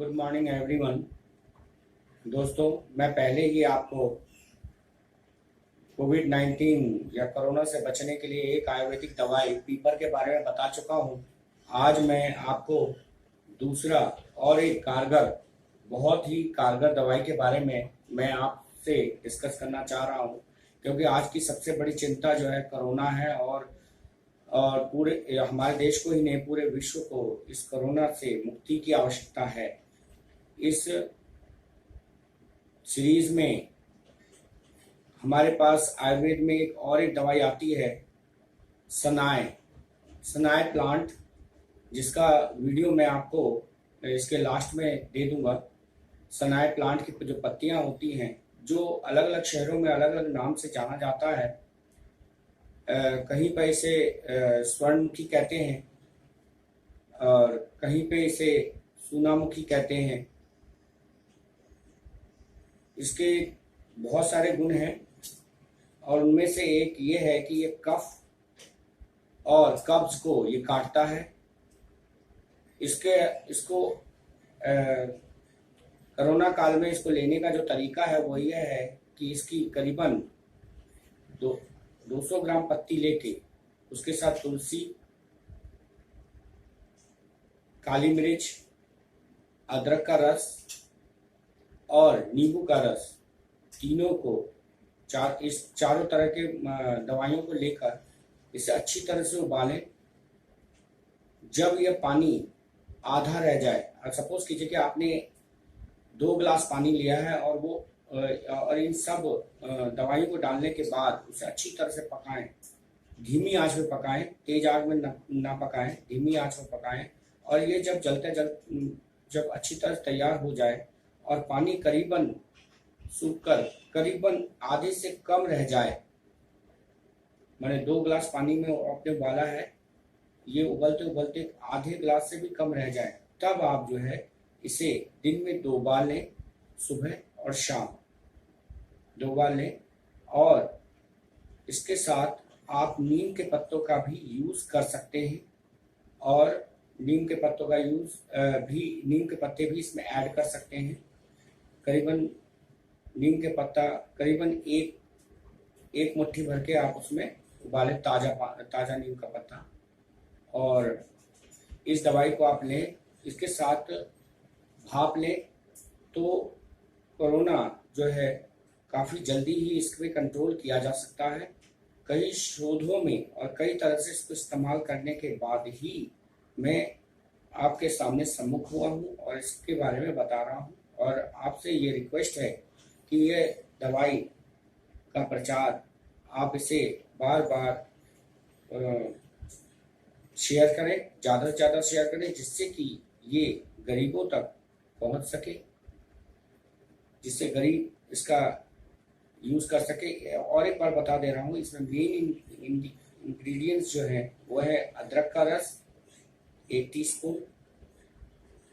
Good morning everyone. दोस्तों, मैं पहले ही आपको कोविड-19 या कोरोना से बचने के लिए एक आयुर्वेदिक दवाई पीपर के बारे में बता चुका हूं। आज मैं आपको दूसरा और एक बहुत ही कारगर दवाई के बारे में मैं आपसे डिस्कस करना चाह रहा हूं, क्योंकि आज की सबसे बड़ी चिंता जो है कोरोना है। और पूरे हमारे देश को ही नहीं, पूरे विश्व को इस कोरोना से मुक्ति की आवश्यकता है। इस सीरीज में हमारे पास आयुर्वेद में एक दवाई आती है, सनाए सनाए प्लांट, जिसका वीडियो मैं आपको इसके लास्ट में दे दूंगा। सनाए प्लांट की जो पत्तियां होती हैं, जो अलग अलग शहरों में अलग अलग नाम से जाना जाता है। कहीं पर इसे स्वर्णमुखी कहते हैं और कहीं पे इसे सूनामुखी कहते हैं। इसके बहुत सारे गुण हैं और उनमें से एक ये है कि ये कफ और कब्ज को ये काटता है। इसको कोरोना काल में इसको लेने का जो तरीका है वो ये है कि इसकी करीबन 200 ग्राम पत्ती लेके उसके साथ तुलसी, काली मिर्च, अदरक का रस और नींबू का रस, तीनों को इस चारों तरह के दवाइयों को लेकर इसे अच्छी तरह से उबालें। जब यह पानी आधा रह जाए, सपोज कीजिए कि आपने 2 गिलास पानी लिया है और इन सब दवाइयों को डालने के बाद उसे अच्छी तरह से पकाएं। धीमी आंच में पकाएं, तेज आग में ना पकाएं, धीमी आंच में पकाएं। और ये जब अच्छी तरह से तैयार हो जाए और पानी करीबन सूखकर करीबन आधे से कम रह जाए, मैंने 2 गिलास पानी में आपने उबाला है, ये उबलते उबलते आधे गिलास से भी कम रह जाए, तब आप जो है इसे दिन में 2 बार लें, सुबह और शाम 2 बार लें। और इसके साथ आप नीम के पत्तों का भी यूज़ कर सकते हैं और नीम के पत्ते भी इसमें ऐड कर सकते हैं। करीबन नीम के पत्ता करीबन एक मुट्ठी भर के आप उसमें उबालें, ताज़ा नीम का पत्ता, और इस दवाई को आप लें। इसके साथ भाप लें तो कोरोना जो है काफ़ी जल्दी ही इस पर कंट्रोल किया जा सकता है। कई शोधों में और कई तरह से इसको इस्तेमाल करने के बाद ही मैं आपके सामने सम्मुख हुआ हूँ और इसके बारे में बता रहा हूँ। और आपसे ये रिक्वेस्ट है कि ये दवाई का प्रचार आप इसे बार बार शेयर करें, ज़्यादा से ज़्यादा शेयर करें, जिससे कि ये गरीबों तक पहुंच सके, जिससे गरीब इसका यूज़ कर सके। और एक बार बता दे रहा हूँ, इसमें मेन इंग्रेडिएंट्स जो है वो है अदरक का रस 1 टीस्पून,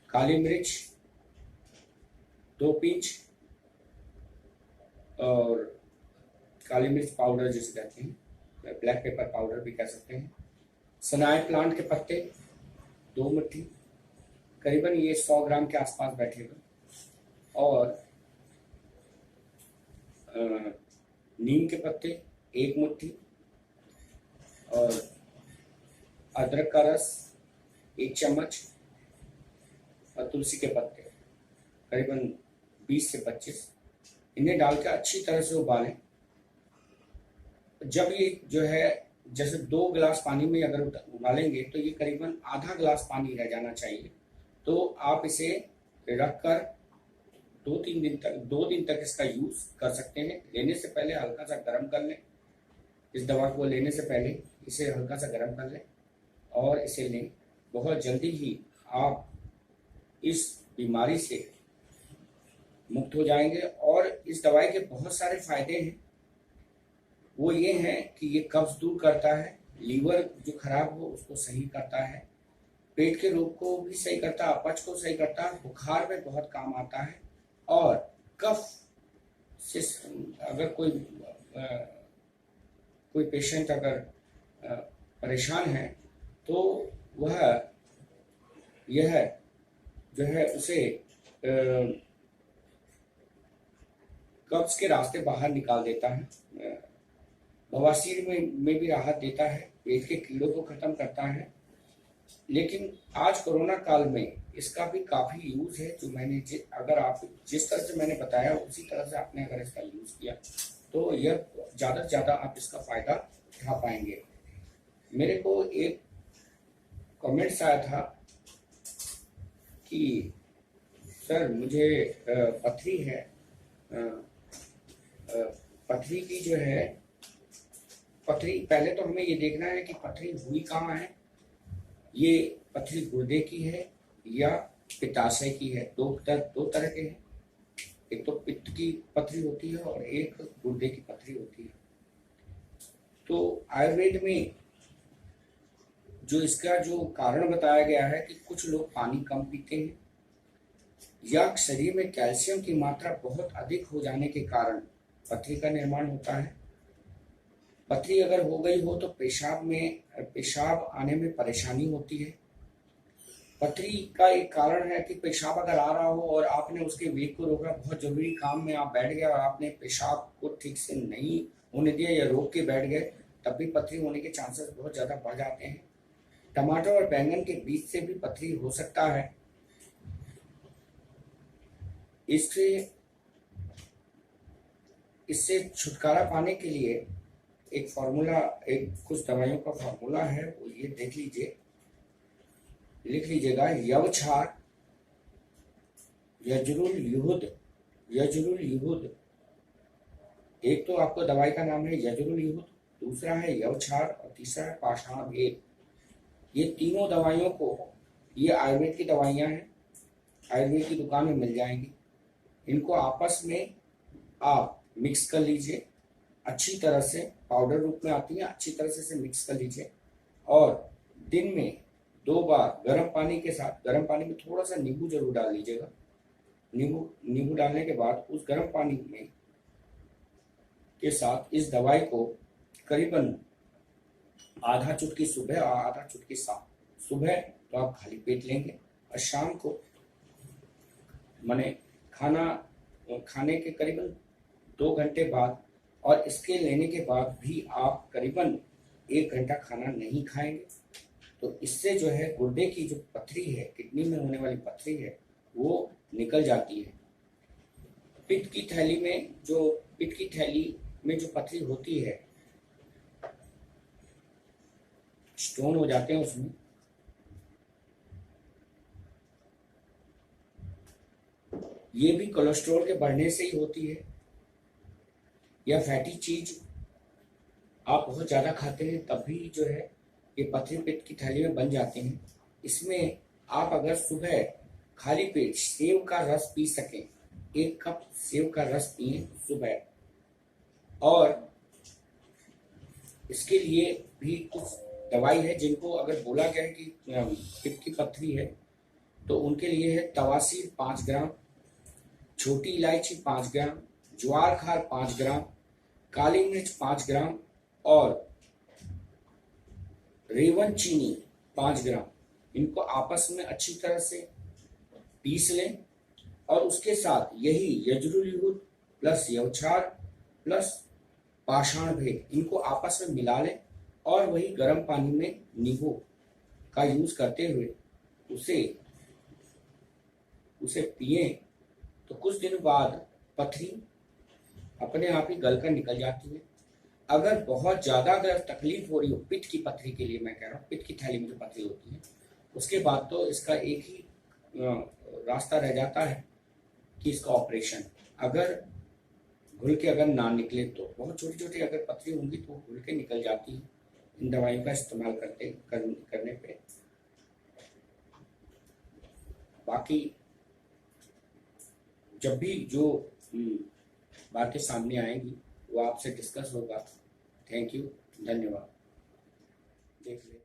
काली मिर्च 2 पिंच, और काली मिर्च पाउडर जिसे कहते हैं, ब्लैक पेपर पाउडर भी कह सकते हैं। सनाए प्लांट के पत्ते 2 मुट्ठी, करीबन ये 100 ग्राम के आसपास बैठेगा। और नीम के पत्ते 1 मुट्ठी, और अदरक का रस 1 चम्मच, और तुलसी के पत्ते करीबन 20 से 25। इन्हें डालकर अच्छी तरह से उबालें। जब ये जो है, जैसे 2 गिलास पानी में अगर उबालेंगे तो ये करीबन आधा गिलास पानी रह जाना चाहिए। तो आप इसे रखकर 2 दिन तक इसका यूज़ कर सकते हैं। लेने से पहले हल्का सा गर्म कर लें। इस दवा को लेने से पहले इसे हल्का सा गर्म कर लें और इसे लें। बहुत जल्दी ही आप इस बीमारी से मुक्त हो जाएंगे। और इस दवाई के बहुत सारे फायदे हैं। वो ये हैं कि ये कब्ज दूर करता है, लीवर जो खराब हो उसको सही करता है, पेट के रोग को भी सही करता है, अपच को सही करता है, बुखार में बहुत काम आता है। और कफ से अगर कोई पेशेंट अगर परेशान है तो वह यह जो है उसे कब्ज के रास्ते बाहर निकाल देता है, बवासीर में भी राहत देता है, पेट के कीड़ों को खत्म करता है। लेकिन आज कोरोना काल में इसका भी काफ़ी यूज़ है, जो मैंने अगर आप जिस तरह से मैंने बताया उसी तरह से आपने अगर इसका यूज़ किया तो यह ज़्यादा से ज़्यादा आप इसका फ़ायदा उठा पाएंगे। मेरे को एक कमेंट्स आया था कि सर मुझे पथरी है, पथरी की जो है पथरी, पहले तो हमें ये देखना है कि पथरी हुई कहाँ है। ये पथरी गुर्दे की है या पित्ताशय की है। दो तरह के हैं, एक तो पित्त की पथरी होती है और एक गुर्दे की पथरी होती है। तो आयुर्वेद में जो इसका जो कारण बताया गया है कि कुछ लोग पानी कम पीते हैं या शरीर में कैल्शियम की मात्रा बहुत अधिक हो जाने के कारण पथरी का निर्माण होता है। पथरी अगर हो गई हो तो पेशाब आने में परेशानी होती है। पथरी का एक कारण है कि पेशाब अगर आ रहा हो और आपने उसके वेग को रोका, बहुत जरूरी काम में आप बैठ गए और आपने पेशाब को ठीक से नहीं होने दिया या रोक के बैठ गए, तब भी पथरी होने के चांसेस बहुत ज़्यादा बढ़ जाते हैं। टमाटर और बैंगन के बीज से भी पथरी हो सकता है। इससे छुटकारा पाने के लिए एक फार्मूला, एक कुछ दवाइयों का फार्मूला है, वो ये देख लीजिए, लिख लीजिएगा। यवक्षार, यजुरुल युहुद। एक तो आपको दवाई का नाम है यजुरुल युहुद, दूसरा है यवक्षार और तीसरा है पाषाण भेद। ये तीनों दवाइयों को, ये आयुर्वेद की दवाइयां हैं, आयुर्वेद की दुकान में मिल जाएंगी। इनको आपस में आप मिक्स कर लीजिए अच्छी तरह से, पाउडर रूप में आती है, अच्छी तरह से इसे मिक्स कर लीजिए और दिन में 2 बार गर्म पानी के साथ, गर्म पानी में थोड़ा सा नींबू जरूर डाल लीजिएगा। नींबू डालने के बाद उस गर्म पानी में के साथ इस दवाई को करीबन आधा चुटकी सुबह और आधा चुटकी शाम। सुबह तो आप खाली पेट लेंगे और शाम को माने खाने के करीबन 2 घंटे बाद, और इसके लेने के बाद भी आप करीबन 1 घंटा खाना नहीं खाएंगे। तो इससे जो है गुर्दे की जो पथरी है, किडनी में होने वाली पथरी है, वो निकल जाती है। पित्त की थैली में जो पथरी होती है, स्टोन हो जाते हैं उसमें, ये भी कोलेस्ट्रॉल के बढ़ने से ही होती है या फैटी चीज आप बहुत ज़्यादा खाते हैं, तब भी जो है ये पथरी पित्त की थैली में बन जाते हैं। इसमें आप अगर सुबह खाली पेट सेब का रस पी सकें, 1 कप सेब का रस पिए सुबह, और इसके लिए भी कुछ दवाई है जिनको अगर बोला गया है कि पित्त की पथरी है तो उनके लिए है तवासीर 5 ग्राम, छोटी इलायची 5 ग्राम, ज्वार खार 5 ग्राम, काली मिर्च 5 ग्राम और रेवन चीनी 5 ग्राम। इनको आपस में अच्छी तरह से पीस लें और उसके साथ यही यजुरुल युहुद प्लस यवक्षार प्लस पाषाण भेद, इनको आपस में मिला लें और वही गर्म पानी में नींबू का यूज करते हुए उसे पिए तो कुछ दिन बाद पथरी अपने आप ही गलकर निकल जाती है। अगर बहुत ज़्यादा अगर तकलीफ हो रही हो, पित्त की पथरी के लिए मैं कह रहा हूँ, पित्त की थैली में जो पथरी होती है, उसके बाद तो इसका एक ही रास्ता रह जाता है कि इसका ऑपरेशन, अगर घुल के अगर ना निकले तो, बहुत छोटी छोटी अगर पथरी होंगी तो घुल के निकल जाती है इन दवाइयों का इस्तेमाल करने पे। बाकी जब भी जो बातें सामने आएंगी वो आपसे डिस्कस होगा। थैंक यू, धन्यवाद। देख ले।